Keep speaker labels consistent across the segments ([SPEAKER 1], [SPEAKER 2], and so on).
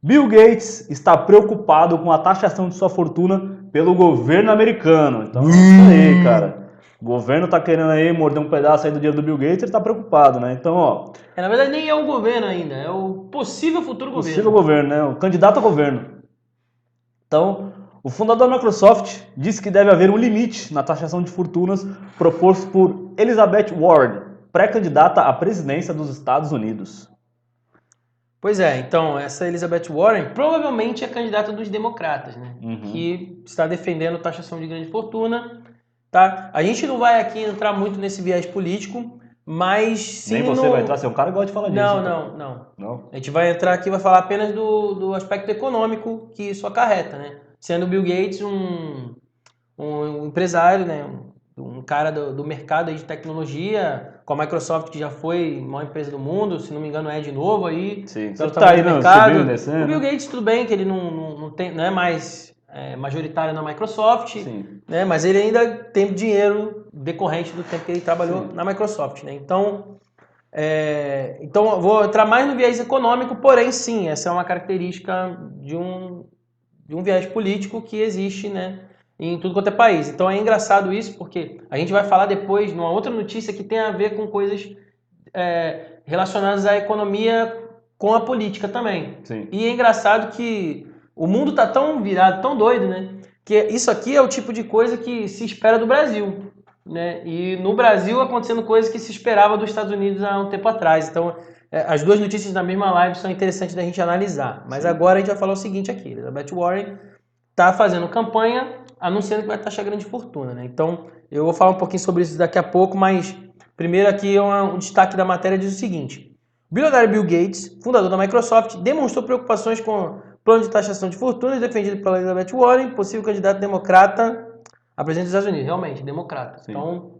[SPEAKER 1] Bill Gates está preocupado com a taxação de sua fortuna pelo governo americano. Então é isso aí, cara. O governo tá querendo aí morder um pedaço aí do dinheiro do Bill Gates, ele tá preocupado, né? Então, ó,
[SPEAKER 2] Na verdade, nem é o governo ainda, é o possível futuro
[SPEAKER 1] possível
[SPEAKER 2] governo.
[SPEAKER 1] governo, né? O candidato a governo. Então, o fundador da Microsoft disse que deve haver um limite na taxação de fortunas proposto por Elizabeth Warren, pré-candidata à presidência dos Estados Unidos.
[SPEAKER 2] Pois é, então, essa Elizabeth Warren provavelmente é candidata dos democratas, né?
[SPEAKER 1] Uhum.
[SPEAKER 2] Que está defendendo taxação de grande fortuna, tá? A gente não vai aqui entrar muito nesse viés político, mas
[SPEAKER 1] Nem
[SPEAKER 2] sim
[SPEAKER 1] você vai entrar,
[SPEAKER 2] no...
[SPEAKER 1] você é um cara que gosta de falar disso,
[SPEAKER 2] Não,
[SPEAKER 1] então.
[SPEAKER 2] não, não.
[SPEAKER 1] Não?
[SPEAKER 2] A gente vai entrar aqui e vai falar apenas do aspecto econômico que isso acarreta, né? Sendo o Bill Gates um empresário, né? Um cara do mercado aí de tecnologia, com a Microsoft, que já foi a maior empresa do mundo, se não me engano é de novo aí,
[SPEAKER 1] Sim.
[SPEAKER 2] pelo
[SPEAKER 1] Sempre tá
[SPEAKER 2] tamanho
[SPEAKER 1] aí,
[SPEAKER 2] do
[SPEAKER 1] não, subindo e
[SPEAKER 2] mercado. O Bill
[SPEAKER 1] descendo.
[SPEAKER 2] Gates, tudo bem que ele não é mais majoritário na Microsoft,
[SPEAKER 1] Sim.
[SPEAKER 2] né? Mas ele ainda tem dinheiro decorrente do tempo que ele trabalhou
[SPEAKER 1] Sim.
[SPEAKER 2] na Microsoft, né? Então eu vou entrar mais no viés econômico, porém sim, essa é uma característica de um viés político que existe, né, em tudo quanto é país. Então é engraçado isso, porque a gente vai falar depois numa outra notícia que tem a ver com coisas relacionadas à economia com a política também.
[SPEAKER 1] Sim.
[SPEAKER 2] E é engraçado que o mundo tá tão virado, tão doido, né, que isso aqui é o tipo de coisa que se espera do Brasil, né? E no Brasil acontecendo coisas que se esperava dos Estados Unidos há um tempo atrás. Então, as duas notícias na mesma live são interessantes da gente analisar. Mas
[SPEAKER 1] Sim.
[SPEAKER 2] agora a gente vai falar o seguinte aqui: Elizabeth Warren está fazendo campanha anunciando que vai taxar grande fortuna, né? Então, eu vou falar um pouquinho sobre isso daqui a pouco, mas primeiro aqui é um destaque da matéria diz o seguinte: o bilionário Bill Gates, fundador da Microsoft, demonstrou preocupações com o plano de taxação de fortunas defendido pela Elizabeth Warren, possível candidato democrata a presidente dos Estados Unidos. Realmente, democrata.
[SPEAKER 1] Sim.
[SPEAKER 2] Então,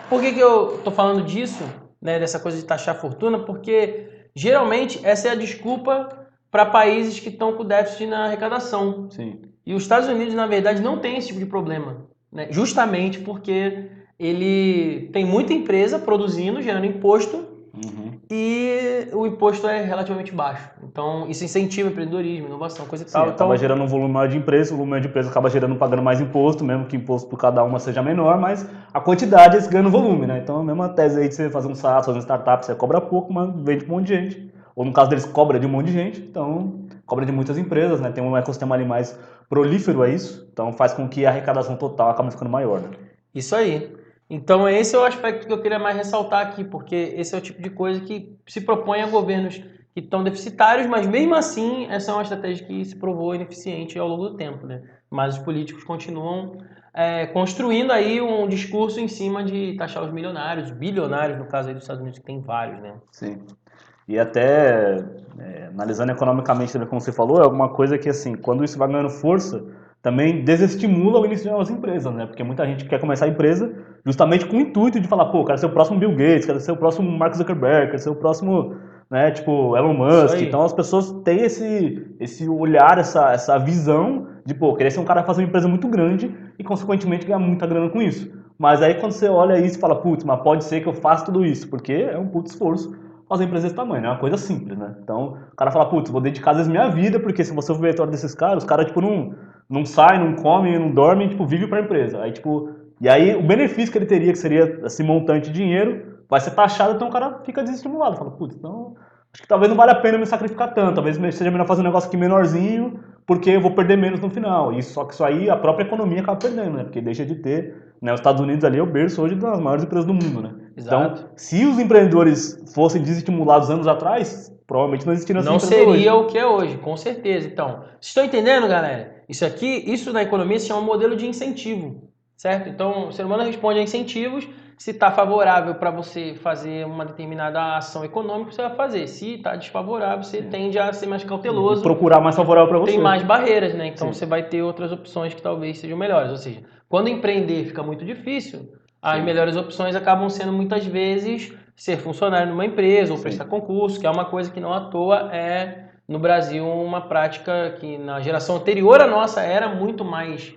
[SPEAKER 2] por que eu estou falando disso, né, dessa coisa de taxar a fortuna? Porque geralmente essa é a desculpa para países que estão com déficit na arrecadação.
[SPEAKER 1] Sim.
[SPEAKER 2] E os Estados Unidos, na verdade, não tem esse tipo de problema, né? Justamente porque ele tem muita empresa produzindo, gerando imposto,
[SPEAKER 1] Uhum.
[SPEAKER 2] e o imposto é relativamente baixo. Então, isso incentiva empreendedorismo, inovação, coisa e
[SPEAKER 1] Sim,
[SPEAKER 2] tal.
[SPEAKER 1] acaba
[SPEAKER 2] Então,
[SPEAKER 1] gerando um volume maior de empresa, o volume maior de empresa acaba gerando pagando mais imposto, mesmo que o imposto por cada uma seja menor, mas a quantidade é ganha no volume, né? Então a mesma tese aí de você fazer um SaaS, fazer um startup, você cobra pouco, mas vende para um monte de gente. Ou no caso deles, cobra de um monte de gente, então cobra de muitas empresas, né? Tem um ecossistema ali mais prolífero a isso, então faz com que a arrecadação total acabe ficando maior, né?
[SPEAKER 2] isso aí. Então, esse é o aspecto que eu queria mais ressaltar aqui, porque esse é o tipo de coisa que se propõe a governos que estão deficitários, mas mesmo assim, essa é uma estratégia que se provou ineficiente ao longo do tempo, né? Mas os políticos continuam construindo aí um discurso em cima de taxar os milionários, bilionários, no caso aí dos Estados Unidos, que tem vários, né?
[SPEAKER 1] Sim. E até analisando economicamente também, como você falou, é alguma coisa que, assim, quando isso vai ganhando força, também desestimula o início de novas empresas, né? Porque muita gente quer começar a empresa justamente com o intuito de falar, pô, quero ser o próximo Bill Gates, quero ser o próximo Mark Zuckerberg, quero ser o próximo, né, tipo, Elon
[SPEAKER 2] Isso
[SPEAKER 1] Musk. Então
[SPEAKER 2] aí.
[SPEAKER 1] as pessoas têm esse olhar, essa visão de, pô, querer ser um cara que fazer uma empresa muito grande e, consequentemente, ganhar muita grana com isso. Mas aí quando você olha isso e fala, putz, mas pode ser que eu faça tudo isso, porque é um puto esforço fazer empresa desse tamanho, né? É uma coisa simples, né? Então, o cara fala, putz, vou dedicar às vezes minha vida, porque se você for ver a história desses caras, os caras, tipo, não saem, não comem, não dormem, tipo, vivem pra empresa. Aí, tipo, e aí o benefício que ele teria, que seria esse montante de dinheiro, vai ser taxado, então o cara fica desestimulado. Fala, putz, então, acho que talvez não valha a pena me sacrificar tanto, talvez seja melhor fazer um negócio aqui menorzinho, porque eu vou perder menos no final. E só que isso aí a própria economia acaba perdendo, né? Porque deixa de ter, né? Os Estados Unidos ali é o berço hoje das maiores empresas do mundo, né? Então,
[SPEAKER 2] Exato.
[SPEAKER 1] se os empreendedores fossem desestimulados anos atrás, provavelmente não existiriam essas
[SPEAKER 2] Não
[SPEAKER 1] empresas
[SPEAKER 2] seria
[SPEAKER 1] hoje.
[SPEAKER 2] o que é hoje, com certeza. Então, vocês estão entendendo, galera? Isso na economia se chama modelo de incentivo, certo? Então, o ser humano responde a incentivos. Se está favorável para você fazer uma determinada ação econômica, você vai fazer. Se está desfavorável, você
[SPEAKER 1] Sim.
[SPEAKER 2] tende a ser mais
[SPEAKER 1] Sim. E
[SPEAKER 2] cauteloso
[SPEAKER 1] procurar mais
[SPEAKER 2] e
[SPEAKER 1] favorável para
[SPEAKER 2] tem
[SPEAKER 1] você.
[SPEAKER 2] mais barreiras, né? Então, você
[SPEAKER 1] Sim.
[SPEAKER 2] vai ter outras opções que talvez sejam melhores. Ou seja, quando empreender fica muito difícil, as
[SPEAKER 1] Sim.
[SPEAKER 2] melhores opções acabam sendo muitas vezes ser funcionário numa empresa ou prestar
[SPEAKER 1] Sim.
[SPEAKER 2] concurso, que é uma coisa que não à toa é no Brasil uma prática que na geração anterior à nossa era muito mais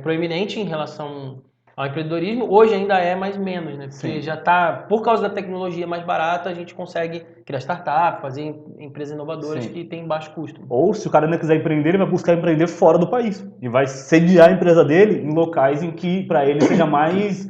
[SPEAKER 2] proeminente em relação ao empreendedorismo. Hoje ainda é, mas menos, né? Porque
[SPEAKER 1] Sim.
[SPEAKER 2] já está, por causa da tecnologia mais barata, a gente consegue criar startup, fazer empresas inovadoras
[SPEAKER 1] Sim.
[SPEAKER 2] que têm baixo custo.
[SPEAKER 1] Ou se o cara ainda quiser empreender, ele vai buscar empreender fora do país. E vai sediar a empresa dele em locais em que para ele seja mais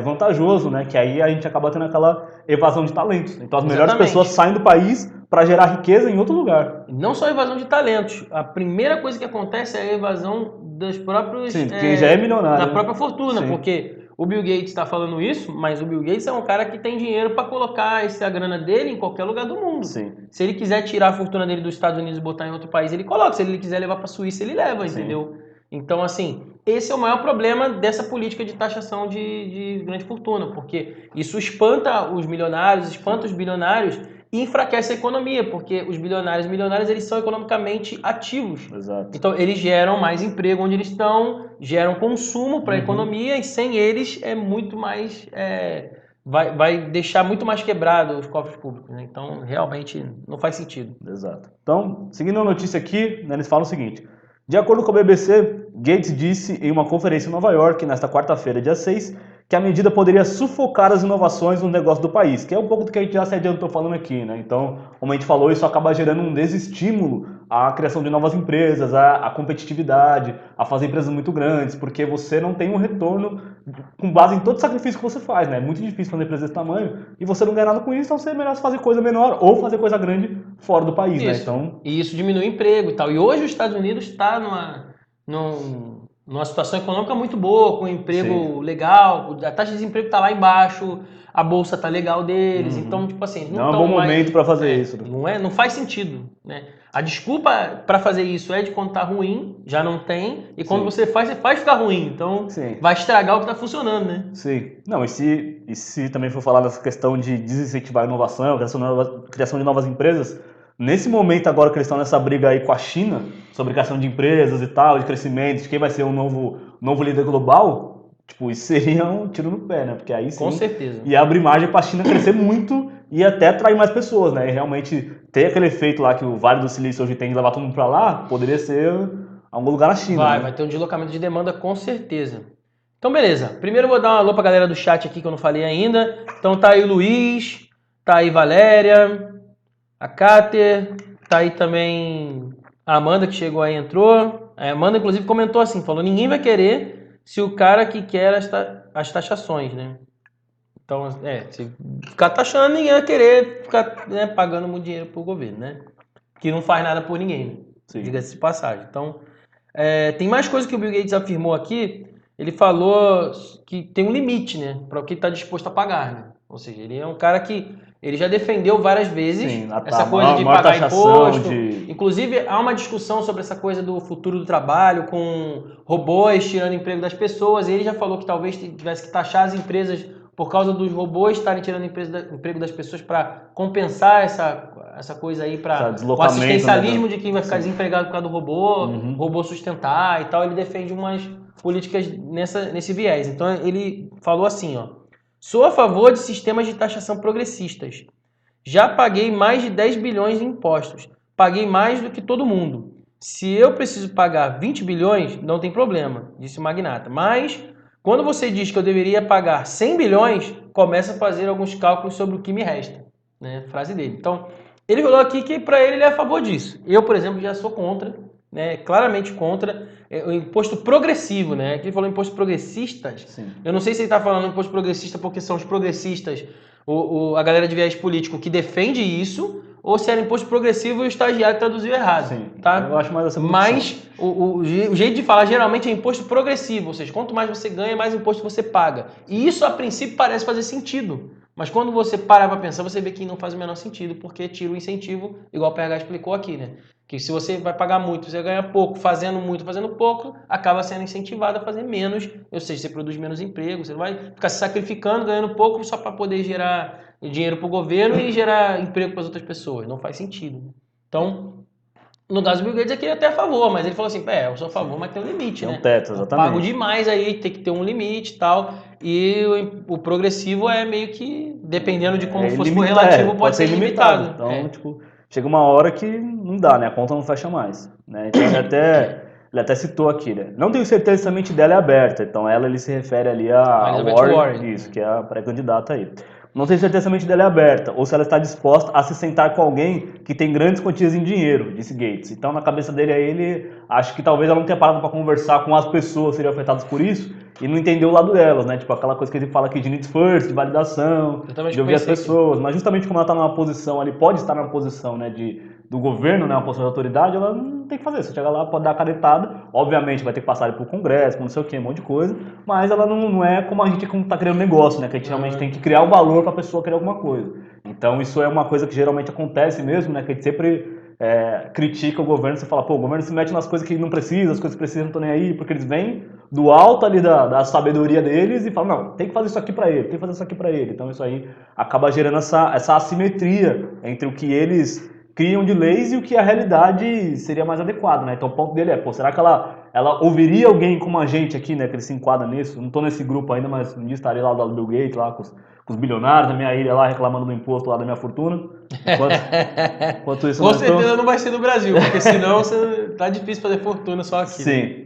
[SPEAKER 1] vantajoso, né? Que aí a gente acaba tendo aquela evasão de talentos. Então as melhores
[SPEAKER 2] Exatamente.
[SPEAKER 1] pessoas saem do país para gerar riqueza em outro lugar.
[SPEAKER 2] Não só a evasão de talentos. A primeira coisa que acontece é a evasão dos próprios...
[SPEAKER 1] Sim, quem já é milionário.
[SPEAKER 2] da própria fortuna,
[SPEAKER 1] Sim.
[SPEAKER 2] porque o Bill Gates está falando isso, mas o Bill Gates é um cara que tem dinheiro para colocar a grana dele em qualquer lugar do mundo.
[SPEAKER 1] Sim.
[SPEAKER 2] Se ele quiser tirar a fortuna dele dos Estados Unidos e botar em outro país, ele coloca. Se ele quiser levar para a Suíça, ele leva,
[SPEAKER 1] Sim.
[SPEAKER 2] entendeu? Então, assim, esse é o maior problema dessa política de taxação de grande fortuna, porque isso espanta os milionários, espanta os bilionários e enfraquece a economia, porque os bilionários e milionários, eles são economicamente ativos.
[SPEAKER 1] Exato.
[SPEAKER 2] Então, eles geram mais emprego onde eles estão, geram consumo para a economia e sem eles é muito mais... vai deixar muito mais quebrado os cofres públicos, né? Então, realmente, não faz sentido.
[SPEAKER 1] Exato. Então, seguindo a notícia aqui, né, eles falam o seguinte: de acordo com a BBC, Gates disse em uma conferência em Nova York, nesta quarta-feira, dia 6, que a medida poderia sufocar as inovações no negócio do país, que é um pouco do que a gente já se adiantou falando aqui, né? Então, como a gente falou, isso acaba gerando um desestímulo à criação de novas empresas, à competitividade, a fazer empresas muito grandes, porque você não tem um retorno com base em todo o sacrifício que você faz, né? É muito difícil fazer empresa desse tamanho e você não ganha nada com isso, então é melhor fazer coisa menor ou fazer coisa grande fora do país, né? Então,
[SPEAKER 2] E isso diminui o emprego e tal. E hoje os Estados Unidos está numa situação econômica muito boa, com emprego legal, a taxa de desemprego está lá embaixo, a bolsa tá legal deles, então, tipo assim,
[SPEAKER 1] não é um bom momento para fazer isso.
[SPEAKER 2] Não faz sentido, né? A desculpa para fazer isso é de quando tá ruim, já não tem, e quando você faz ficar ruim, então vai estragar o que tá funcionando, né?
[SPEAKER 1] Sim. Não, e se também for falar dessa questão de desincentivar a inovação, criação de novas empresas, nesse momento agora que eles estão nessa briga aí com a China, sobre criação de empresas e tal, de crescimento, de quem vai ser o novo líder global, tipo, isso seria um tiro no pé, né? Porque aí sim
[SPEAKER 2] Com certeza.
[SPEAKER 1] ia abrir margem para a China crescer muito e até atrair mais pessoas, né? E realmente ter aquele efeito lá que o Vale do Silício hoje tem de levar todo mundo para lá, poderia ser algum lugar na China.
[SPEAKER 2] Vai ter um deslocamento de demanda com certeza. Então, beleza. Primeiro eu vou dar um alô pra galera do chat aqui que eu não falei ainda. Então tá aí o Luiz, tá aí Valéria, a Cáter, tá aí também a Amanda que chegou aí, entrou. A Amanda, inclusive, comentou assim, falou, ninguém vai querer se o cara que quer as taxações, né? Então, se ficar taxando, ninguém vai querer ficar pagando muito dinheiro pro governo, né? Que não faz nada por ninguém, diga-se de passagem. Então, tem mais coisa que o Bill Gates afirmou aqui. Ele falou que tem um limite, né, para o que está disposto a pagar, né? Ou seja, ele é um cara que ele já defendeu várias vezes essa coisa de pagar imposto. Inclusive, há uma discussão sobre essa coisa do futuro do trabalho, com robôs tirando emprego das pessoas. E ele já falou que talvez tivesse que taxar as empresas por causa dos robôs estarem tirando emprego das pessoas para compensar essa coisa aí, para o assistencialismo de quem vai ficar desempregado por causa do robô sustentar e tal. Ele defende umas políticas nesse viés. Então ele falou assim, sou a favor de sistemas de taxação progressistas. Já paguei mais de 10 bilhões em impostos. Paguei mais do que todo mundo. Se eu preciso pagar 20 bilhões, não tem problema, disse o magnata. Mas quando você diz que eu deveria pagar 100 bilhões, começa a fazer alguns cálculos sobre o que me resta. Né? Frase dele. Então, ele falou aqui que para ele é a favor disso. Eu, por exemplo, já sou contra, né? Claramente contra o imposto progressivo. Né? Aqui ele falou imposto progressistas.
[SPEAKER 1] Sim.
[SPEAKER 2] Eu não sei se ele está falando imposto progressista porque são os progressistas, a galera de viés político que defende isso, ou se era imposto progressivo e o estagiário traduziu errado.
[SPEAKER 1] Sim,
[SPEAKER 2] tá?
[SPEAKER 1] eu acho mais essa posição.
[SPEAKER 2] Mas o jeito de falar geralmente é imposto progressivo, ou seja, quanto mais você ganha, mais imposto você paga. E isso a princípio parece fazer sentido. Mas quando você parar para pensar, você vê que não faz o menor sentido, porque tira o incentivo, igual o PH explicou aqui, né? Que se você vai pagar muito, você ganha pouco, fazendo muito, fazendo pouco, acaba sendo incentivado a fazer menos, ou seja, você produz menos emprego, você vai ficar se sacrificando, ganhando pouco só para poder gerar dinheiro para o governo e gerar emprego para as outras pessoas. Não faz sentido. Então, no caso do Bill Gates aqui ele é até a favor, mas ele falou assim, eu sou a favor, mas tem um limite, né?
[SPEAKER 1] Tem um teto, exatamente.
[SPEAKER 2] Eu pago demais aí, tem que ter um limite e tal. E o progressivo é meio que, dependendo de como for relativo, pode ser limitado.
[SPEAKER 1] Então, chega uma hora que não dá, né? A conta não fecha mais. Né? Então, Ele até citou aqui, né? Não tenho certeza se a mente dela é aberta. Então ele se refere ali a
[SPEAKER 2] Elizabeth
[SPEAKER 1] Warren,
[SPEAKER 2] Warren.
[SPEAKER 1] isso, que é a pré-candidata aí. Não tenho certeza se a mente dela é aberta, ou se ela está disposta a se sentar com alguém que tem grandes quantias em dinheiro, disse Gates. Então, na cabeça dele aí, ele acha que talvez ela não tenha parado para conversar com as pessoas que seriam afetadas por isso e não entendeu o lado delas, né? Tipo, aquela coisa que ele fala aqui de needs first, de validação,
[SPEAKER 2] Totalmente
[SPEAKER 1] de ouvir as
[SPEAKER 2] conheci aqui.
[SPEAKER 1] pessoas. Mas justamente como ela está numa posição ali, pode estar numa posição, né, do governo, né, uma posição de autoridade, ela não tem que fazer. Você chega lá, pode dar a canetada, obviamente vai ter que passar ali pro Congresso, por não sei o que, um monte de coisa, mas ela não é como a gente tá criando negócio, né, que a gente realmente tem que criar o valor para a pessoa criar alguma coisa. Então isso é uma coisa que geralmente acontece mesmo, né, que a gente sempre critica o governo, você fala, pô, o governo se mete nas coisas que não precisa, as coisas que precisam não estão nem aí, porque eles vêm do alto ali da sabedoria deles e falam, não, tem que fazer isso aqui para ele, tem que fazer isso aqui para ele. Então isso aí acaba gerando essa assimetria entre o que eles criam de leis e o que a realidade seria mais adequado, né? Então o ponto dele é, pô, será que ela ouviria alguém como a gente aqui, né, que ele se enquadra nisso? Não tô nesse grupo ainda, mas um dia estarei lá do lado do Bill Gates, lá com os bilionários na minha ilha lá, reclamando do imposto lá da minha fortuna. Enquanto isso,
[SPEAKER 2] Com certeza não vai ser no Brasil, porque senão tá difícil fazer fortuna só aqui.
[SPEAKER 1] Sim.
[SPEAKER 2] Né?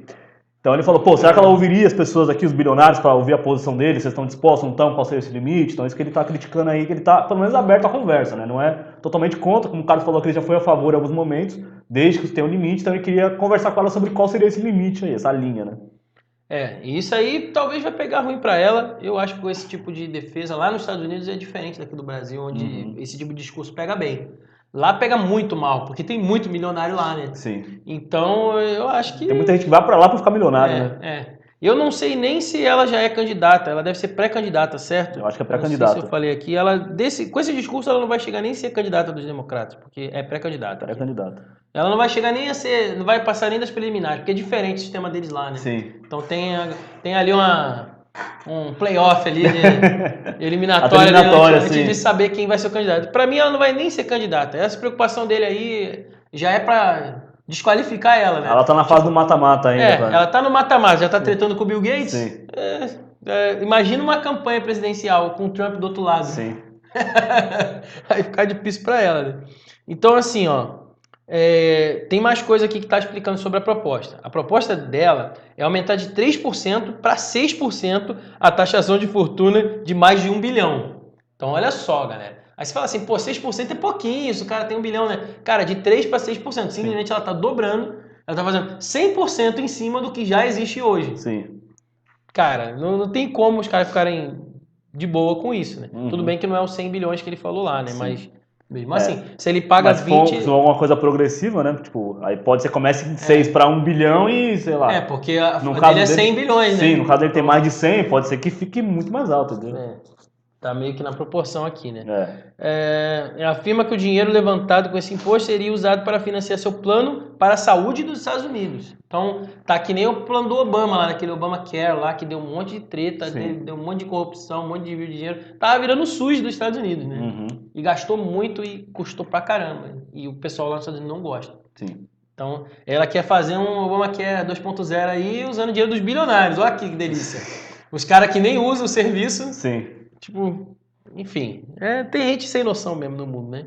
[SPEAKER 1] Então ele falou, pô, será que ela ouviria as pessoas aqui, os bilionários, para ouvir a posição deles? Vocês estão dispostos, não estão? Qual seria esse limite? Então isso que ele está criticando aí, que ele está pelo menos aberto à conversa, né? Não é totalmente contra, como o Carlos falou que ele já foi a favor em alguns momentos, desde que tem um limite, então ele queria conversar com ela sobre qual seria esse limite aí, essa linha, né?
[SPEAKER 2] E isso aí talvez vai pegar ruim para ela. Eu acho que esse tipo de defesa lá nos Estados Unidos é diferente daqui do Brasil, onde esse tipo de discurso pega bem. Lá pega muito mal, porque tem muito milionário lá, né?
[SPEAKER 1] Sim.
[SPEAKER 2] Então eu acho que...
[SPEAKER 1] Tem muita gente que vai para lá para ficar milionário, né?
[SPEAKER 2] Eu não sei nem se ela já é candidata, ela deve ser pré-candidata, certo?
[SPEAKER 1] Eu acho que é
[SPEAKER 2] Não sei
[SPEAKER 1] pré-candidata.
[SPEAKER 2] se eu falei aqui, com esse discurso ela não vai chegar nem a ser candidata dos democratas, porque é pré-candidata.
[SPEAKER 1] Pré-candidata.
[SPEAKER 2] Ela não vai chegar nem a ser, não vai passar nem das preliminares, porque é diferente o sistema deles lá, né?
[SPEAKER 1] Sim.
[SPEAKER 2] Então tem ali um playoff ali de eliminatória antes de saber quem vai ser o candidato. Para mim ela não vai nem ser candidata. Essa preocupação dele aí já é para desqualificar ela, né?
[SPEAKER 1] Ela tá na fase do mata-mata ainda.
[SPEAKER 2] Ela tá no mata-mata, já tá tretando com o Bill Gates.
[SPEAKER 1] Sim.
[SPEAKER 2] Imagina uma campanha presidencial com o Trump do outro lado.
[SPEAKER 1] Sim.
[SPEAKER 2] Aí fica difícil para ela, né? Então assim, tem mais coisa aqui que está explicando sobre a proposta. A proposta dela é aumentar de 3% para 6% a taxação de fortuna de mais de 1 bilhão. Então olha só, galera. Aí você fala assim, pô, 6% é pouquinho, isso o cara tem 1 bilhão, né? Cara, de 3% para 6%. Simplesmente ela está dobrando, ela está fazendo 100% em cima do que já existe hoje.
[SPEAKER 1] Sim.
[SPEAKER 2] Cara, não tem como os caras ficarem de boa com isso, né? Tudo bem que não é os 100 bilhões que ele falou lá, né? Sim. Mas mesmo assim, se ele paga 20...
[SPEAKER 1] Se for alguma coisa progressiva, né? Tipo, aí pode ser que comece de 6 para 1 bilhão e, sei lá.
[SPEAKER 2] Porque no caso dele é 100 bilhões, né?
[SPEAKER 1] Sim, no caso dele tem mais de 100, pode ser que fique muito mais alto, entendeu?
[SPEAKER 2] Tá meio que na proporção aqui, né? Afirma que o dinheiro levantado com esse imposto seria usado para financiar seu plano para a saúde dos Estados Unidos. Então, tá que nem o plano do Obama lá, naquele Obamacare lá, que deu um monte de treta, deu um monte de corrupção, um monte de desvio de dinheiro. Tava virando o SUS dos Estados Unidos, né? E gastou muito e custou pra caramba. E o pessoal lá nos Estados Unidos não gosta.
[SPEAKER 1] Sim.
[SPEAKER 2] Então, ela quer fazer um Obamacare 2.0 aí, usando dinheiro dos bilionários. Olha que delícia. Os caras que nem usam o serviço...
[SPEAKER 1] Sim.
[SPEAKER 2] Tipo, enfim, tem gente sem noção mesmo no mundo, né?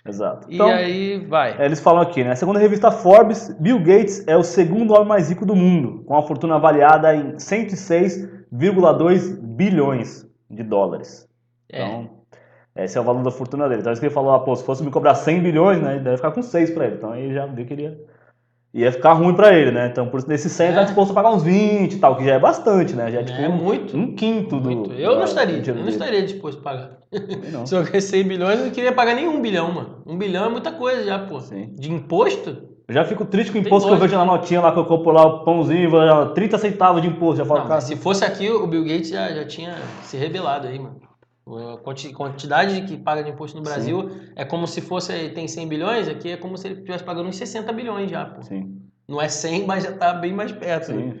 [SPEAKER 1] Exato.
[SPEAKER 2] Então, e aí vai.
[SPEAKER 1] Eles falam aqui, né? Segundo a revista Forbes, Bill Gates é o segundo homem mais rico do mundo, com a fortuna avaliada em 106,2 bilhões de dólares. Então, esse é o valor da fortuna dele. Então, isso que ele falou, pô, se fosse me cobrar 100 bilhões, né? Ele deve ficar com 6 para ele. Então, aí já viu que ia ficar ruim pra ele, né? Então, por isso, nesse 100, ele tá disposto a pagar uns 20 e tal, que já é bastante, né? Já é tipo
[SPEAKER 2] muito,
[SPEAKER 1] um quinto do...
[SPEAKER 2] Eu não estaria disposto a pagar. Não. Se eu ganhar 100 bilhões, eu não queria pagar nem 1 bilhão, mano. 1 bilhão é muita coisa já, pô. Sim. De imposto?
[SPEAKER 1] Eu já fico triste com o imposto que eu vejo na notinha lá, que eu compro lá o pãozinho, 30 centavos de imposto. Já falo,
[SPEAKER 2] mas se fosse aqui, o Bill Gates já tinha se rebelado aí, mano. A quantidade que paga de imposto no Brasil é como se fosse, tem 100 bilhões, aqui é como se ele estivesse pagando uns 60 bilhões já, pô.
[SPEAKER 1] Sim.
[SPEAKER 2] Não é 100, mas já está bem mais perto. Sim. Né?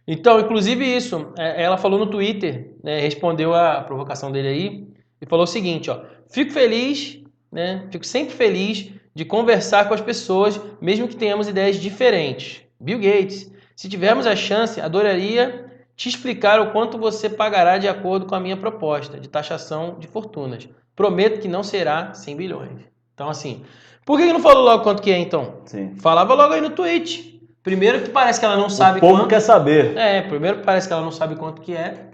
[SPEAKER 2] Então, inclusive isso, ela falou no Twitter, né, respondeu a provocação dele aí, e falou o seguinte, fico feliz, né, fico sempre feliz de conversar com as pessoas, mesmo que tenhamos ideias diferentes. Bill Gates, se tivermos a chance, adoraria te explicar o quanto você pagará de acordo com a minha proposta de taxação de fortunas. Prometo que não será 100 bilhões. Então, assim, por que não falou logo quanto que é, então?
[SPEAKER 1] Sim.
[SPEAKER 2] Falava logo aí no tweet. Primeiro que parece que ela não sabe
[SPEAKER 1] O povo
[SPEAKER 2] quanto.
[SPEAKER 1] quer saber.
[SPEAKER 2] Primeiro que parece que ela não sabe quanto que é,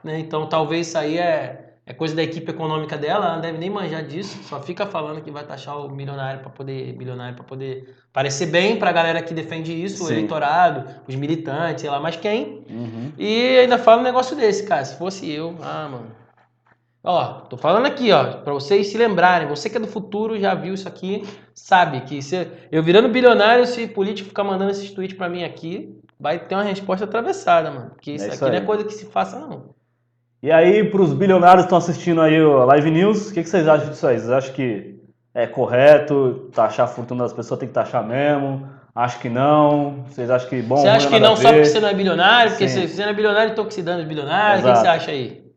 [SPEAKER 2] né? Então talvez isso aí é coisa da equipe econômica dela, ela não deve nem manjar disso, só fica falando que vai taxar o bilionário para poder parecer bem pra galera que defende isso, o
[SPEAKER 1] Sim.
[SPEAKER 2] eleitorado, os militantes, sei lá mais quem.
[SPEAKER 1] Uhum.
[SPEAKER 2] E ainda fala um negócio desse, cara. Se fosse eu, mano. Ó, tô falando aqui, ó, pra vocês se lembrarem. Você que é do futuro, já viu isso aqui, sabe que eu virando bilionário, se político ficar mandando esses tweets pra mim aqui, vai ter uma resposta atravessada, mano. Porque isso aqui não é coisa que se faça, não.
[SPEAKER 1] E aí, pros bilionários que estão assistindo aí o Live News, o que vocês acham disso aí? Vocês acham que é correto taxar a fortuna das pessoas, tem que taxar mesmo? Acho que não. Vocês acham que bom
[SPEAKER 2] Você
[SPEAKER 1] ou ruim
[SPEAKER 2] acha
[SPEAKER 1] é
[SPEAKER 2] que
[SPEAKER 1] nada a
[SPEAKER 2] não só porque
[SPEAKER 1] ver?
[SPEAKER 2] você não é bilionário, porque
[SPEAKER 1] Sim.
[SPEAKER 2] se você não é bilionário, então que se dando os bilionários? O que
[SPEAKER 1] Exato.
[SPEAKER 2] você acha aí?